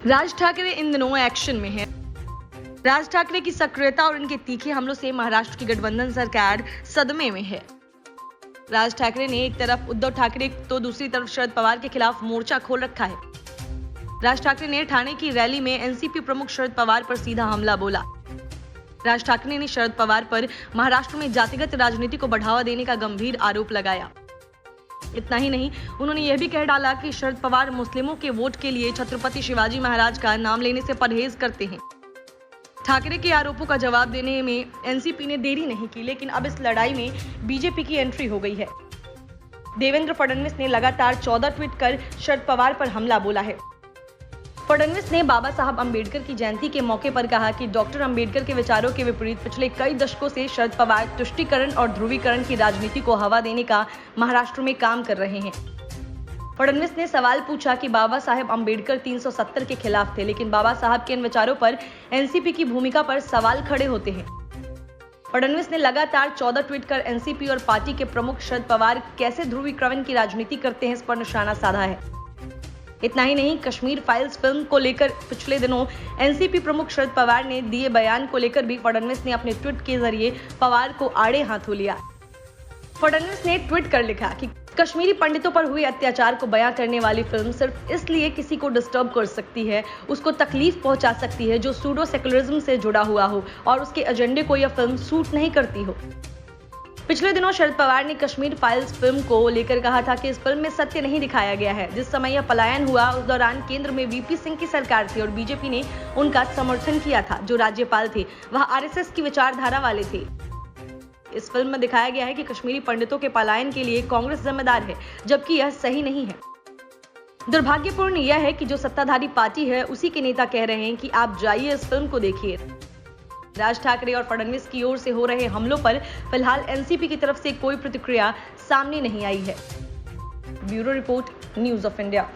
राज ठाकरे इन दिनों एक्शन में हैं। राज ठाकरे की सक्रियता और उनके तीखे हमलों से महाराष्ट्र की गठबंधन सरकार सदमे में है। राज ठाकरे ने एक तरफ उद्धव ठाकरे तो दूसरी तरफ शरद पवार के खिलाफ मोर्चा खोल रखा है। राज ठाकरे ने ठाणे की रैली में एनसीपी प्रमुख शरद पवार पर सीधा हमला बोला। राज ठाकरे ने शरद पवार पर महाराष्ट्र में जातिगत राजनीति को बढ़ावा देने का गंभीर आरोप लगाया। इतना ही नहीं, उन्होंने यह भी कह डाला कि शरद पवार मुस्लिमों के वोट के लिए छत्रपति शिवाजी महाराज का नाम लेने से परहेज करते हैं। ठाकरे के आरोपों का जवाब देने में एनसीपी ने देरी नहीं की, लेकिन अब इस लड़ाई में बीजेपी की एंट्री हो गई है। देवेंद्र फडणवीस ने लगातार 14 ट्वीट कर शरद पवार पर हमला बोला है। फडणवीस ने बाबा साहब अंबेडकर की जयंती के मौके पर कहा कि डॉक्टर अंबेडकर के विचारों के विपरीत पिछले कई दशकों से शरद पवार तुष्टीकरण और ध्रुवीकरण की राजनीति को हवा देने का महाराष्ट्र में काम कर रहे हैं। फडणवीस ने सवाल पूछा कि बाबा साहेब अंबेडकर 370 के खिलाफ थे, लेकिन बाबा साहब के इन विचारों पर एनसीपी की भूमिका पर सवाल खड़े होते हैं। फडणवीस ने लगातार 14 ट्वीट कर एनसीपी और पार्टी के प्रमुख शरद पवार कैसे ध्रुवीकरण की राजनीति करते हैं, इस पर निशाना साधा है। इतना ही नहीं, कश्मीर फाइल्स फिल्म को लेकर पिछले दिनों एनसीपी प्रमुख शरद पवार ने दिए बयान को लेकर भी फडणवीस ने अपने ट्वीट के जरिए पवार को आड़े हाथों लिया। फडणवीस ने ट्वीट कर लिखा कि कश्मीरी पंडितों पर हुए अत्याचार को बयां करने वाली फिल्म सिर्फ इसलिए किसी को डिस्टर्ब कर सकती है, उसको तकलीफ पहुंचा सकती है जो सूडो सेकुलरिज्म से जुड़ा हुआ हो और उसके एजेंडे को यह फिल्म सूट नहीं करती हो। पिछले दिनों शरद पवार ने कश्मीर फाइल्स फिल्म को लेकर कहा था कि इस फिल्म में सत्य नहीं दिखाया गया है। जिस समय यह पलायन हुआ उस दौरान केंद्र में वीपी सिंह की सरकार थी और बीजेपी ने उनका समर्थन किया था। जो राज्यपाल थे वह आरएसएस की विचारधारा वाले थे। इस फिल्म में दिखाया गया है कि कश्मीरी पंडितों के पलायन के लिए कांग्रेस जिम्मेदार है, जबकि यह सही नहीं है। दुर्भाग्यपूर्ण यह है कि जो सत्ताधारी पार्टी है उसी के नेता कह रहे हैं कि आप जाइए इस फिल्म को देखिए। राज ठाकरे और फडणवीस की ओर से हो रहे हमलों पर फिलहाल एनसीपी की तरफ से कोई प्रतिक्रिया सामने नहीं आई है। Bureau report, news of India.